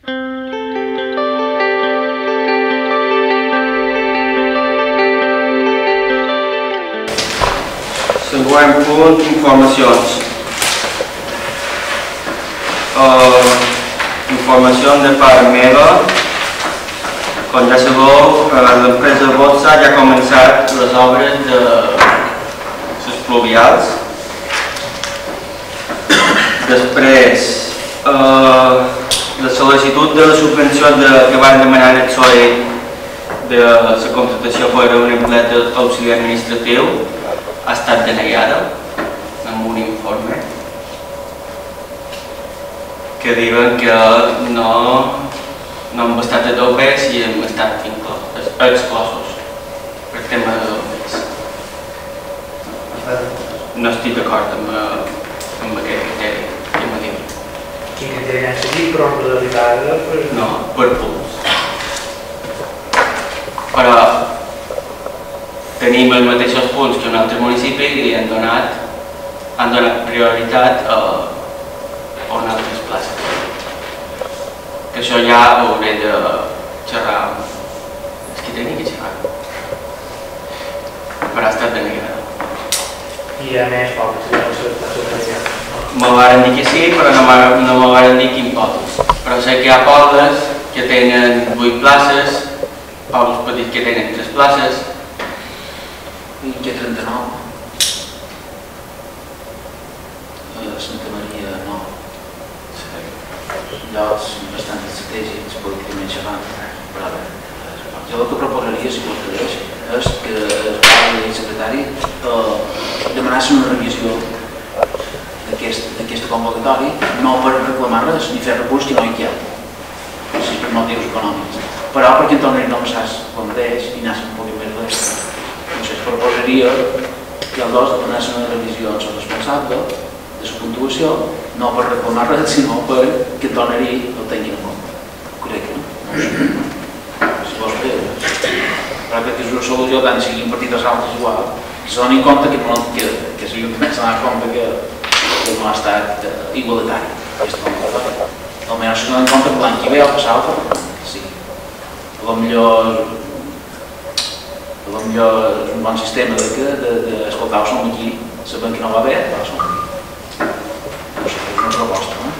Següent punt, informacions. Informacions de part meva. Com ja sabeu, l'empresa Botsa ja ha començat les obres de les pluvials. Després, la sol·licitud de la subvenció que van demanar el PSOE de la contractació per a un empleat auxiliar administratiu ha estat denegada amb un informe que diuen que no hem estat a topes i hem estat exclosos per tema de topes. No estic d'acord amb aquest criteri que m'ha dit. Quin criteri han seguit, però en realitat... No, per punts. Però tenim els mateixos punts que un altre municipi i li han donat prioritat a unes altres places. Que això ja ho hauré de xerrar amb els qui tenia que xerrar. Però ha estat denegada. I a més, pocs, ja no s'està subvencionant. Me van dir que sí, però no me van dir quin pobles. Però sé que hi ha pobles que tenen 8 places, pobles petits que tenen 3 places, i que 39 Santa Maria no llocs bastant estratègics políticament xerrant, però jo el que proposaria, si vos quedés, és que el secretari demanassin una revisió d'aquesta convocatòria, no per reclamar res ni fer recurs que no hi ha, si per motius econòmics, però perquè en tornarien no passàs el mateix i anàssim un poc més d'est. Entonces proposaria que els dos donessin una revisió al seu responsable de la puntuació, no per reclamar res, sinó perquè en tornari el tinguin en compte. Correcte, no? Si vols fer, però crec que és una solució tant si siguin partides altres igual, que se donin compte que s'ajuntament s'ha donat compte que no ha estat igualitari. Almenys s'ha donat compte que l'any que ve o passava, sí. Potser és un bon sistema d'escoltar el som aquí, sabent que no va bé, però som aquí. No sé, és una proposta, no?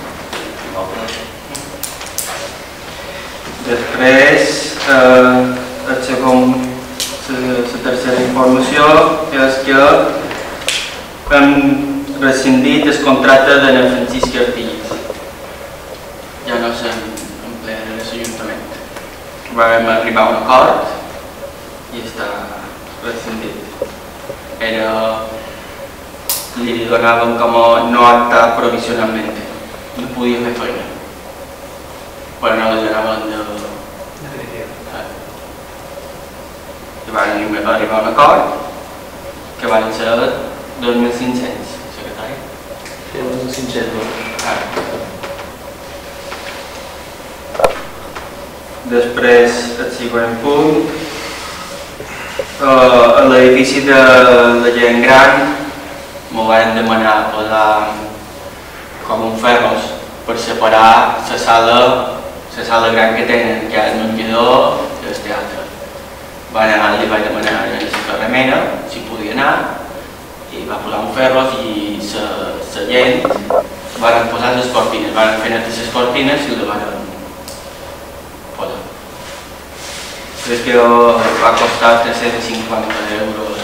Després, la tercera informació és que hem rescindit el contracte de Francisca Artillas. Ja no s'emplea en l'Ajuntament. Vam arribar a un acord i està rescindit. Li donaven com a no acta provisionalment. No podia fer feina. Però no li donaven de... I van arribar a un acord que van ser 2.500, secretari. 2.500. Després, el següent punt, a l'edifici de la gent gran m'ho van demanar posar com un ferros per separar la sala gran que tenen, que és el menjador i el teatre. Li vaig demanar a la Carremena si podia anar i va posar un ferros i la gent van posar les cortines, van fer netes les cortines i les van posar. Crec que va costar 350 euros.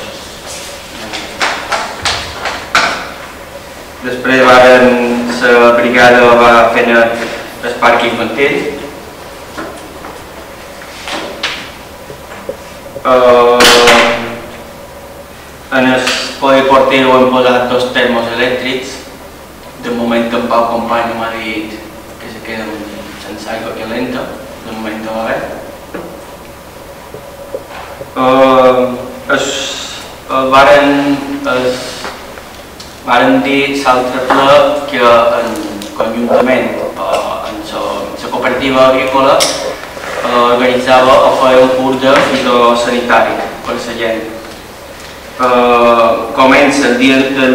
Després la brigada va fer el parc infantil. En el polideportiu hem posat 2 termos elèctrics. De moment en Pau Company m'ha dit que se queden sense aigua calenta. De moment no va haver. Varen dir l'altre ple que conjuntament amb la cooperativa agrícola organitzava o feia un curs de fitosanitari per la gent. comença del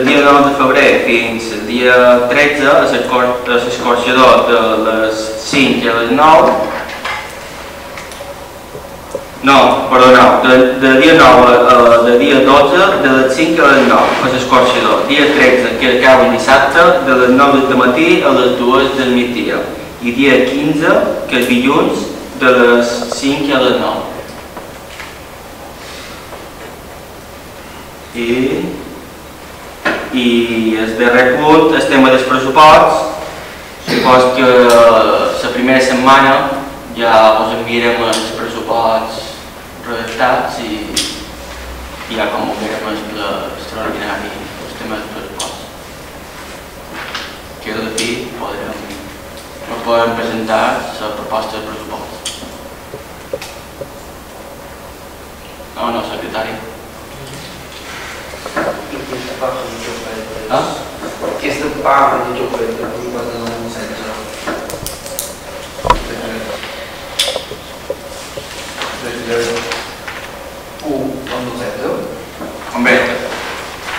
dia 9 de febrer fins al dia 13 a l'escorxador de les 5 a les 9. No, perdoneu, de dia 9 a dia 12, de les 5 a les 9 a l'escorxador. Dia 13, que acaba el dissabte, de les 9 del matí a les 2 del migdia. I dia 15, que és dilluns, de les 5 a les 9. I el darrer punt, el tema dels pressuposts. Supos que la primera setmana ja us enviarem els pressuposts redactats i ja convocarem l'extraordinari, el tema dels pressuposts. Que d'aquí podrem presentar la proposta de pressupost. No, secretari. Aquesta part de Jofret, de pressupost de 2016. Home,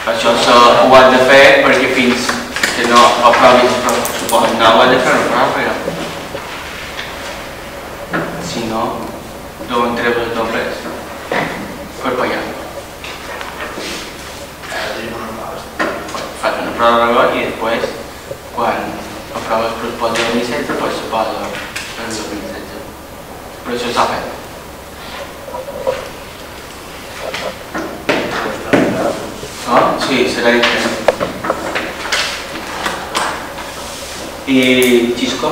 això ho has de fer perquè fins que no aprovis el pressupost no ho has de fer ràpid. Si no, d'on treus els dobles per pagar. Fas una pròrroga i després, quan aproves el pressupost de 2016, doncs se posa el 2016. Però això s'ha fet. Sí, serà diferent. I Xisco?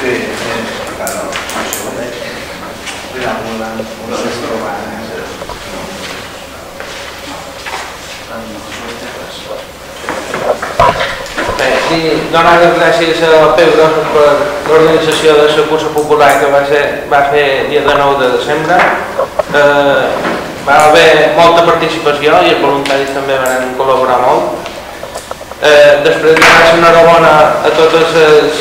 Sí, claro. Sí, donar les gràcies a Peu Grosso per l'organització de la cursa popular que va fer el dia 9 de desembre. Va haver molta participació i els voluntaris també van col·laborar molt. Després donar enhorabona a totes les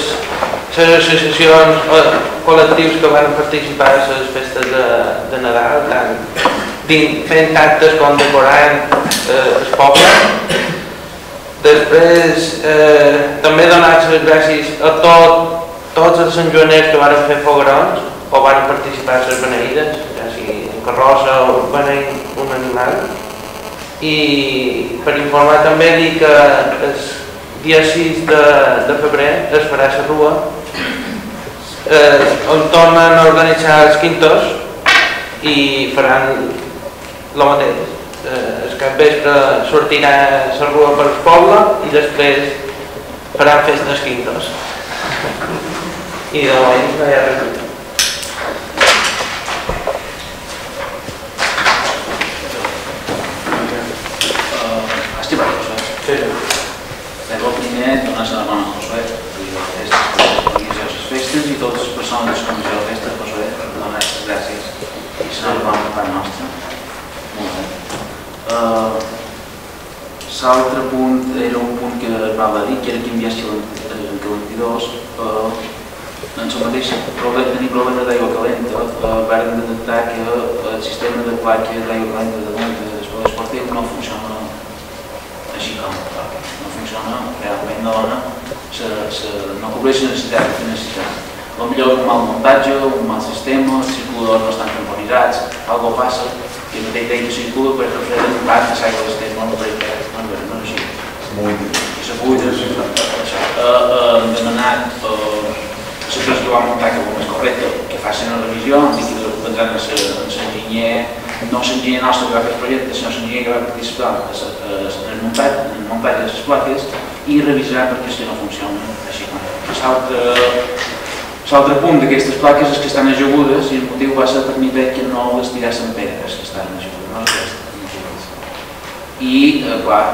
associacions o col·lectius que van participar a les festes de Nadal, tant fent actes com decorant el poble. Després també donar les gràcies a tots els santjoaners que van fer foguerons o van participar a les beneïdes, ja sigui en carrossa o beneint un animal. I per informar també dir que el dia 6 de febrer es farà la rua on tornen a organitzar els quintos i faran el mateix. El capvespre sortirà la rua per el poble i després faran festes quintos. I de moment no hi ha res. El primer, donar-se la mà a Josué, les festes i totes les persones que coneixeu les festes, Josué, per donar les gràcies i se n'ha per part nostra. Molt bé. L'altre punt era un punt que es va dir, que era quin dia estiu en que el 22, en el mateix tenir problemes d'aigua calenta, vam detectar que el sistema de plaques d'aigua calenta de l'esport esportiu no funciona així com no funciona, realment no dona, no cobreix les necessitats que necessitem. Potser un mal muntatge, un mal sistema, els circuladors no estan temporitzats, alguna cosa passa, que el mateix d'aigua circula per refredar un gat que s'aigua del sistema, no és així. I se buida, hem demanat la situació que va muntar que és correcta, que facin una revisió, han dit que vendran l'enginyer, no l'enginyer nostre que va fer el projecte, sinó l'enginyer que va participar en el muntatge de les plaques i revisar perquè és que no funciona així com l'altre punt d'aquestes plaques és que estan ajagudes i el motiu va ser permetre que no les tirassin pedres que estan ajagudes. I, clar,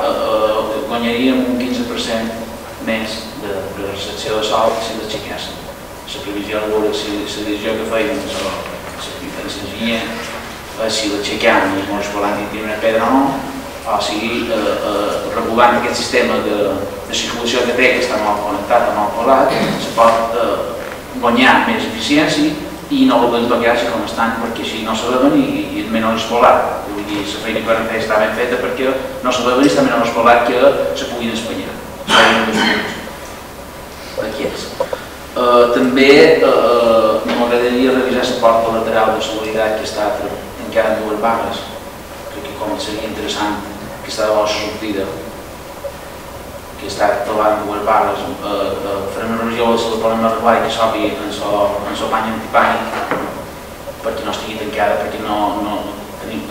guanyaríem un 15% més de recepció de sol si les aixequessin. La previsió de veure si la decisió que feien l'enginyer si l'aixequem i ens volen dir una pedra o no, o sigui, regulant aquest sistema de circulació que té, que està mal connectat o mal colat, se pot guanyar més eficiència i no volem tocar com estan perquè així no saben i almenys no és volat. Vull dir, la feina que van fer està ben feta perquè no saben i està menys volat que se puguin espanyar. Aquí és. També m'agradaria revisar la porta lateral de seguretat que està encara en 2 barres. Crec que com seria interessant que està de la sortida, que està trobant 2 barres, farem una revisió de la podem arreglar i que s'obri en el bany antipànic perquè no estigui tancada, perquè no tenim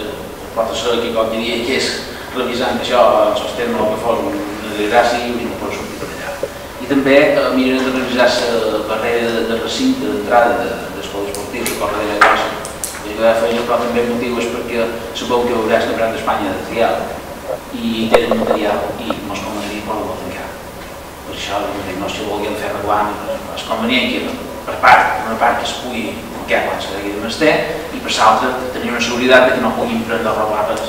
pot ser que qualque dia que és revisant això en els termes el que fos una desgràcia i hauríem de poder sortir per allà. I també mirarem de revisar la barrera de recinte d'entrada dels pols esportius, la corredera de casa. I que feia això, però també el motiu és perquè sabeu que veuràs el Campionat d'Espanya de trial i tenen material i no es conveniria poder-lo tancar. Per això, no si volguem fer regulant, és convenient que per una part que es pugui tancar quan s'hagi de menester i per l'altra tenir una seguretat que no puguin prendre robades